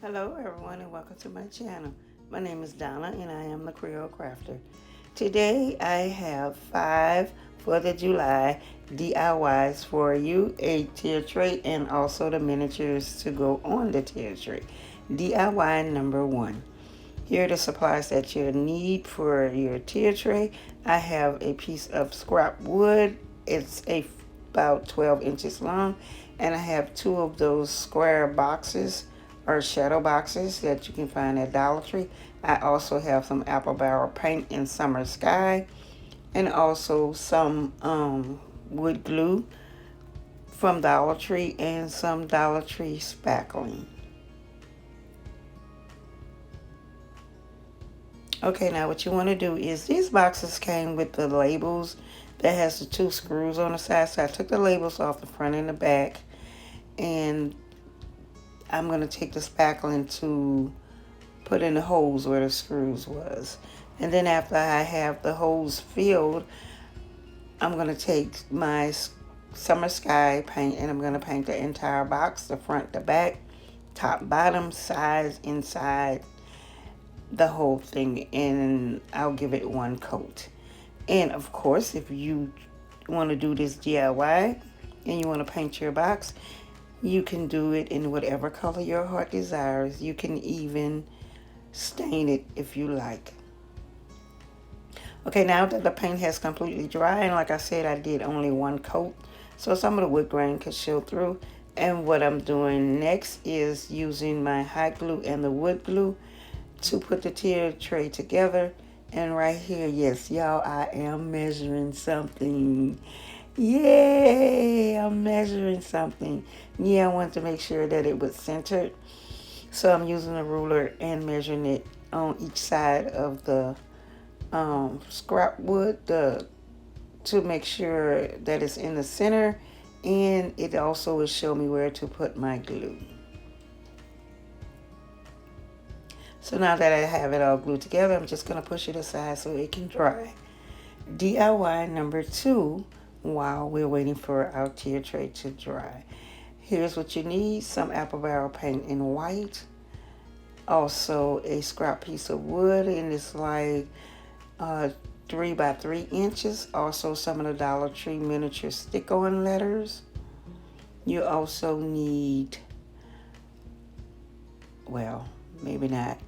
Hello everyone and welcome to my channel. My name is Donna and I am the Creole Crafter. Today I have 5 4th of July DIYs for you, a tier tray and also the miniatures to go on the tier tray. DIY number 1. Here are the supplies that you'll need for your tier tray. I have a piece of scrap wood. It's about 12 inches long, and I have 2 of those square boxes or shadow boxes that you can find at Dollar Tree. I also have some apple barrel paint in Summer Sky, and also some wood glue from Dollar Tree and some Dollar Tree spackling. Okay, now what you want to do is these boxes came with the labels that has the 2 screws on the side. So I took the labels off the front and the back, and I'm going to take the spackling to put in the holes where the screws was. And then after I have the holes filled, I'm going to take my Summer Sky paint and I'm going to paint the entire box, the front, the back, top, bottom, sides, inside, the whole thing, and I'll give it 1 coat. And of course, if you want to do this DIY and you want to paint your box, you can do it in whatever color your heart desires. You can even stain it if you like. Okay, now that the paint has completely dried, and like I said, I did only 1 coat, so some of the wood grain could show through. And what I'm doing next is using my hot glue and the wood glue to put the tier tray together. And right here, yes, y'all, I am measuring something. Yay, I'm measuring something. Yeah, I wanted to make sure that it was centered. So I'm using a ruler and measuring it on each side of the scrap wood to make sure that it's in the center. And it also will show me where to put my glue. So now that I have it all glued together, I'm just going to push it aside so it can dry. DIY number 2, while we're waiting for our tier tray to dry. Here's what you need: some apple barrel paint in white, also a scrap piece of wood, and it's like 3 by 3 inches. Also some of the Dollar Tree miniature stick-on letters. You also need, well, maybe not.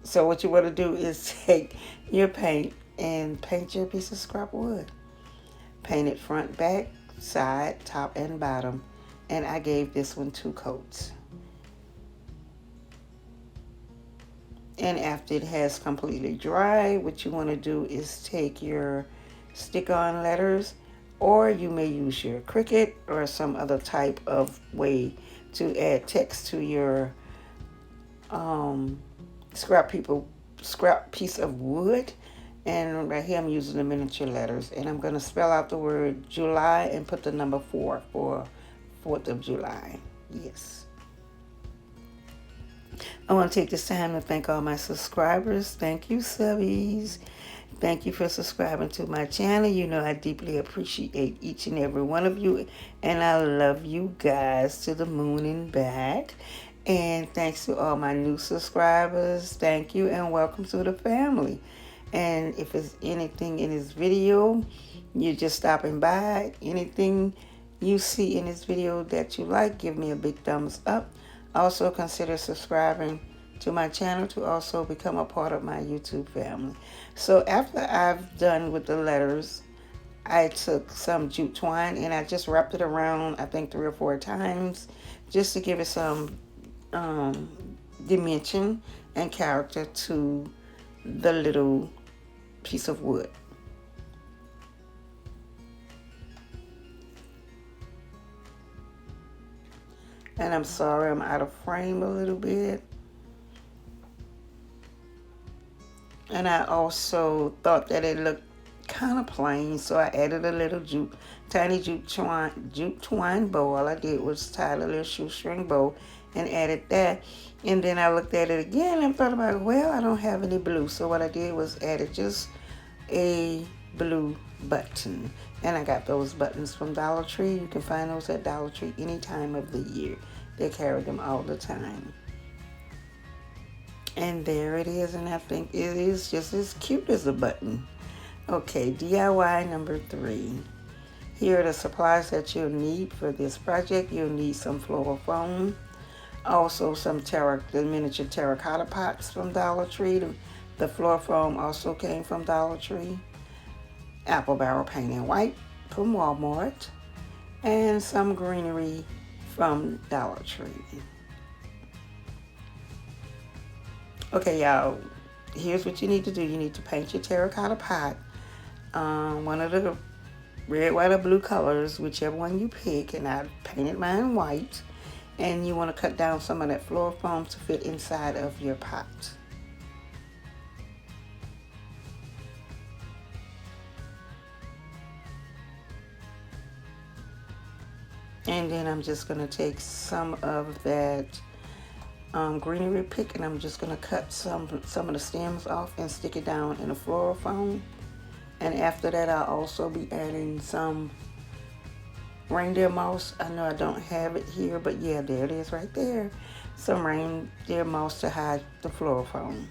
So what you want to do is take your paint and paint your piece of scrap wood. Paint it front, back, side, top, and bottom. And I gave this one 2 coats. And after it has completely dried, what you want to do is take your stick-on letters, or you may use your Cricut or some other type of way to add text to your scrap piece of wood. And right here I'm using the miniature letters, and I'm going to spell out the word July and put the number 4 for 4th of July. Yes. I want to take this time to thank all my subscribers. Thank you, subbies. Thank you for subscribing to my channel. You know I deeply appreciate each and every one of you, and I love you guys to the moon and back. And thanks to all my new subscribers. Thank you and welcome to the family. And if there's anything in this video, you're just stopping by, anything you see in this video that you like, give me a big thumbs up. Also consider subscribing to my channel to also become a part of my YouTube family. So after I've done with the letters, I took some jute twine and I just wrapped it around, I think 3 or 4 times, just to give it some dimension and character to the little piece of wood. And I'm sorry I'm out of frame a little bit. And I also thought that it looked kind of plain, so I added a little tiny jute twine bow. All I did was tie a little shoestring bow and added that. And then I looked at it again and thought about, well, I don't have any blue. So what I did was added just a blue button. And I got those buttons from Dollar Tree. You can find those at Dollar Tree any time of the year. They carry them all the time. And there it is, and I think it is just as cute as a button. Okay, DIY number 3. Here are the supplies that you'll need for this project. You'll need some floral foam, also some the miniature terracotta pots from Dollar Tree. The floor foam also came from Dollar Tree. Apple barrel paint in white from Walmart, and some greenery from Dollar Tree. Okay, y'all, here's what you need to do. You need to paint your terracotta pot. One of the red, white, or blue colors, whichever one you pick, and I painted mine white. And you want to cut down some of that floor foam to fit inside of your pot. And then I'm just going to take some of that greenery pick, and I'm just going to cut some of the stems off and stick it down in the floral foam. And after that, I'll also be adding some reindeer moss. I know I don't have it here, but yeah, there it is right there. Some reindeer moss to hide the floral foam.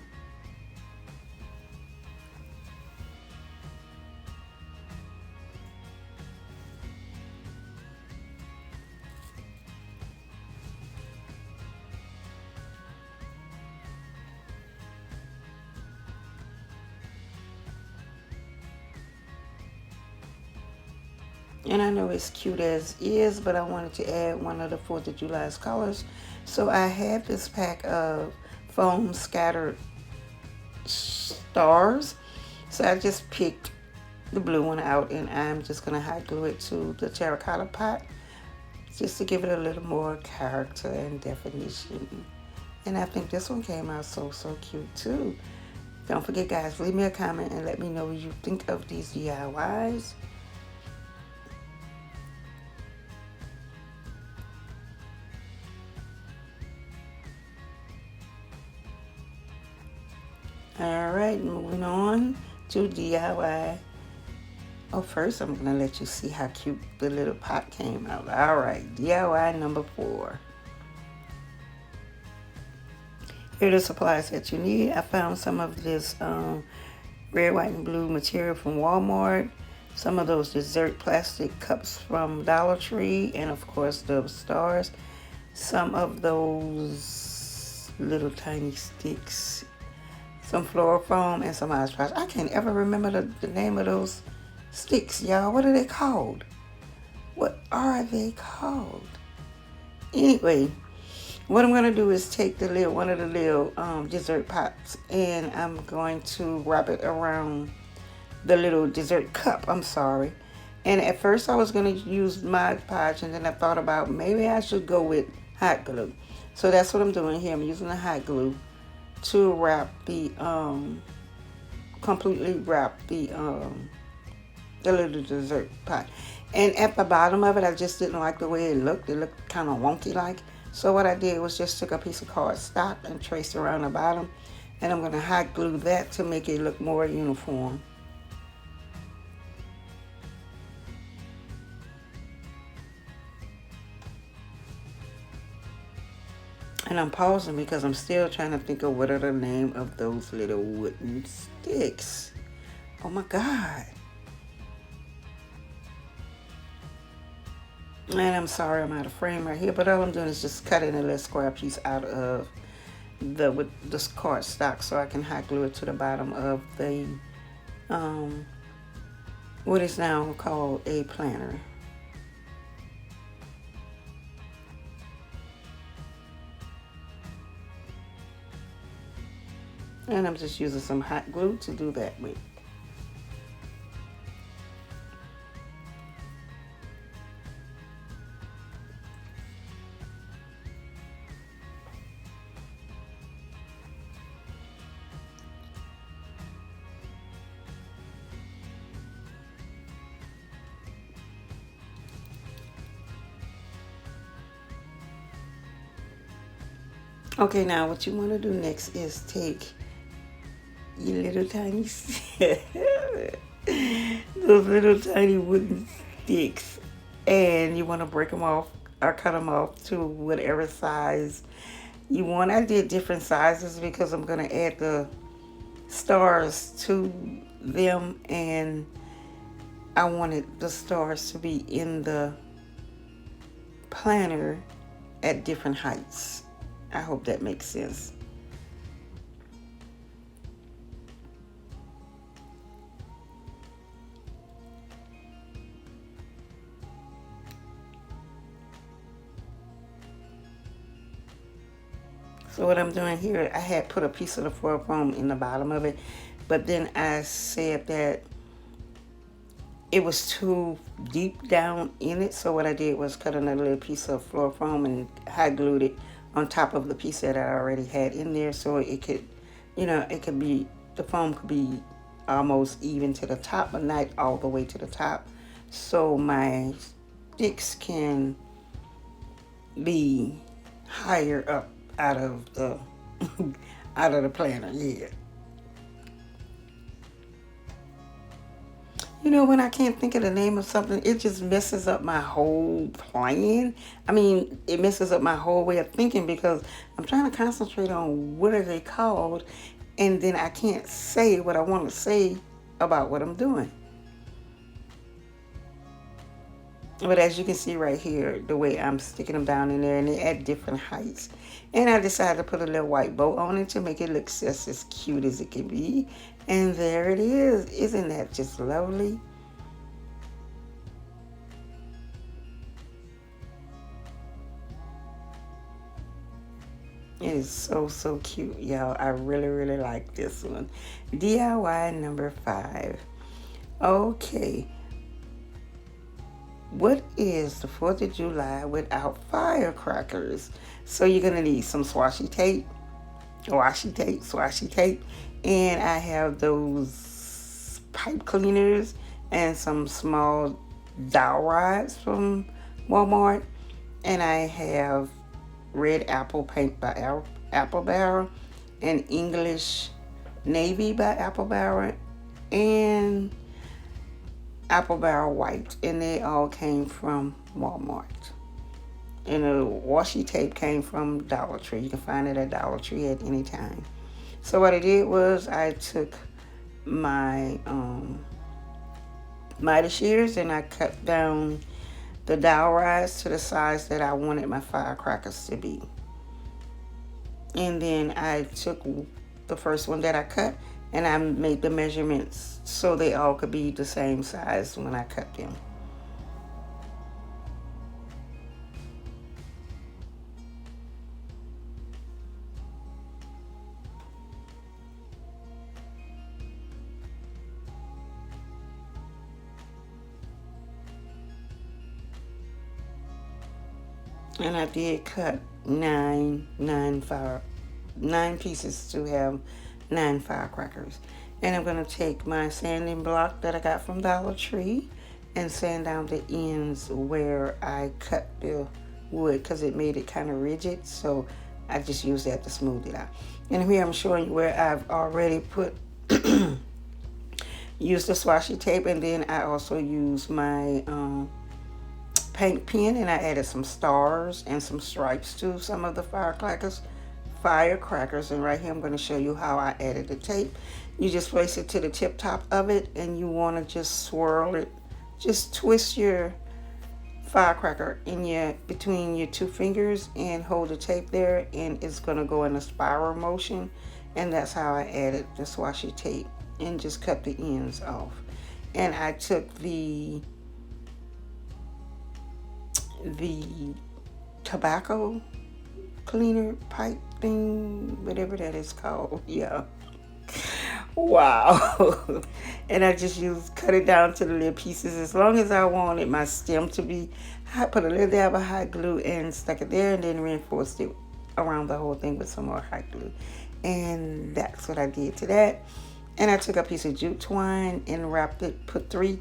And I know it's cute as is, but I wanted to add one of the 4th of July's colors. So I have this pack of foam scattered stars. So I just picked the blue one out, and I'm just going to hot glue it to the terracotta pot just to give it a little more character and definition. And I think this one came out so cute too. Don't forget, guys, leave me a comment and let me know what you think of these DIYs. All right, moving on to DIY. Oh, first I'm going to let you see how cute the little pot came out. All right, DIY number 4. Here are the supplies that you need. I found some of this red, white, and blue material from Walmart. Some of those dessert plastic cups from Dollar Tree. And, of course, the stars. Some of those little tiny sticks. Some floral foam and some ice drops. I can't ever remember the name of those sticks, y'all. What are they called? What are they called? Anyway, what I'm going to do is take one of the little dessert pots, and I'm going to wrap it around the little dessert cup. I'm sorry. And at first I was going to use Mod Podge, and then I thought about maybe I should go with hot glue. So that's what I'm doing here. I'm using the hot glue to completely wrap the little dessert pot. And at the bottom of it, I just didn't like the way it looked. It looked kind of wonky like. So what I did was just took a piece of cardstock and traced around the bottom. And I'm going to hot glue that to make it look more uniform. And I'm pausing because I'm still trying to think of what are the name of those little wooden sticks. Oh my God. And I'm sorry I'm out of frame right here, but all I'm doing is just cutting a little square piece out of with this cardstock so I can hot glue it to the bottom of the what is now called a planner. And I'm just using some hot glue to do that with. Okay, now what you want to do next is take your little tiny those little tiny wooden sticks, and you want to break them off or cut them off to whatever size I did different sizes because I'm going to add the stars to them, and I wanted the stars to be in the planner at different heights. I hope that makes sense. So what I'm doing here, I had put a piece of the foil foam in the bottom of it, but then I said that it was too deep down in it. So what I did was cut another little piece of floor foam and hot glued it on top of the piece that I already had in there, so it could, it could be, the foam could be almost even to the top, but not all the way to the top. So my sticks can be higher up out of the out of the planner. Yeah. When I can't think of the name of something, it just messes up my whole plan. I mean, it messes up my whole way of thinking because I'm trying to concentrate on what are they called, and then I can't say what I want to say about what I'm doing. But as you can see right here, the way I'm sticking them down in there, and they're at different heights. And I decided to put a little white bow on it to make it look just as cute as it can be. And there it is. Isn't that just lovely? It is so, so cute, y'all. I really, really like this one. DIY number 5. Okay. What is the 4th of July without firecrackers? So you're going to need some swashy tape, swashy tape. And I have those pipe cleaners and some small dowel rods from Walmart. And I have red apple paint by Apple Barrel and English Navy by Apple Barrel and Apple Barrel White, and they all came from Walmart. And the washi tape came from Dollar Tree. You can find it at Dollar Tree at any time. So what I did was I took my miter shears and I cut down the dowel rods to the size that I wanted my firecrackers to be. And then I took the first one that I cut and I made the measurements so they all could be the same size when I cut them. And I did cut nine pieces to have 9 firecrackers. And I'm going to take my sanding block that I got from Dollar Tree and sand down the ends where I cut the wood because it made it kind of rigid. So I just use that to smooth it out. And here I'm showing you where I've already put used the swashy tape, and then I also used my paint pen, and I added some stars and some stripes to some of the firecrackers. And right here I'm going to show you how I added the tape. You just place it to the tip top of it, and you want to just swirl it. Just twist your firecracker between your 2 fingers and hold the tape there, and it's going to go in a spiral motion. And that's how I added the swashy tape, and just cut the ends off. And I took the tobacco cleaner pipe thing, whatever that is called. Yeah. Wow. And I just cut it down to the little pieces as long as I wanted my stem to be. I put a little dab of hot glue and stuck it there, and then reinforced it around the whole thing with some more hot glue. And that's what I did to that. And I took a piece of jute twine and wrapped it, put 3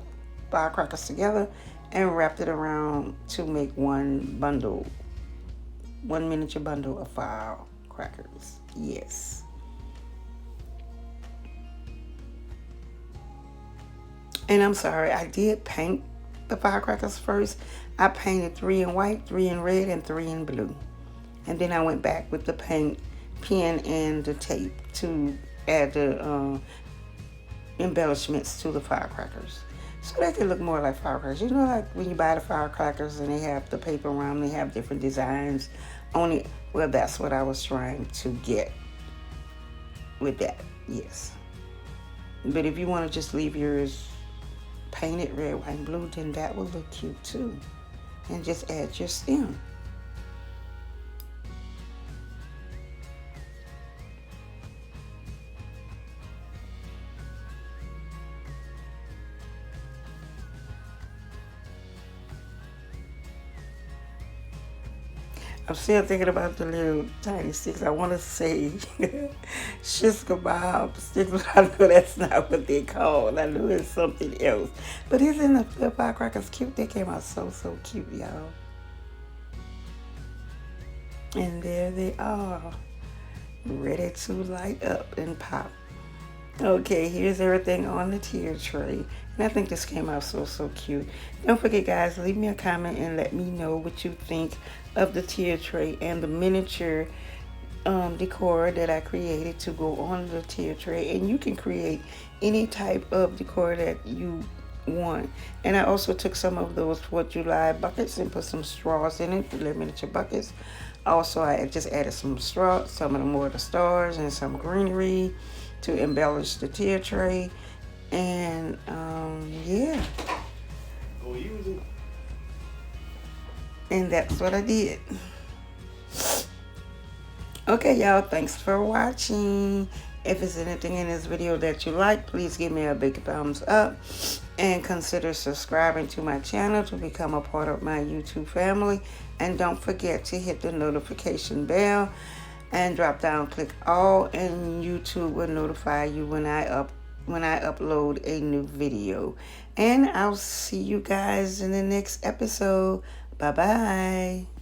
firecrackers together and wrapped it around to make one miniature bundle of firecrackers. Yes. And I'm sorry, I did paint the firecrackers first. I painted 3 in white, 3 in red, and 3 in blue. And then I went back with the paint pen and the tape to add the embellishments to the firecrackers. So they can look more like firecrackers. You know, like when you buy the firecrackers and they have the paper around, they have different designs on it. Well, that's what I was trying to get with that, yes. But if you want to just leave yours painted red, white, and blue, then that will look cute too. And just add your stem. I'm still thinking about the little tiny sticks. I want to say shish kebab sticks, but I know that's not what they called. I knew it's something else. But isn't the firecrackers cute? They came out so, so cute, y'all. And there they are, ready to light up and pop. Okay, here's everything on the tier tray. And I think this came out so, so cute. Don't forget, guys, leave me a comment and let me know what you think of the tier tray and the miniature decor that I created to go on the tier tray. And you can create any type of decor that you want. And I also took some of those 4th of July buckets and put some straws in it, the little miniature buckets. Also, I just added some straws, some of the more of the stars and some greenery to embellish the tier tray. And yeah, and that's what I did. Okay, y'all, thanks for watching. If there's anything in this video that you like, please give me a big thumbs up and consider subscribing to my channel to become a part of my YouTube family. And don't forget to hit the notification bell and drop down, click all, and YouTube will notify you when I upload a new video. And I'll see you guys in the next episode. Bye bye.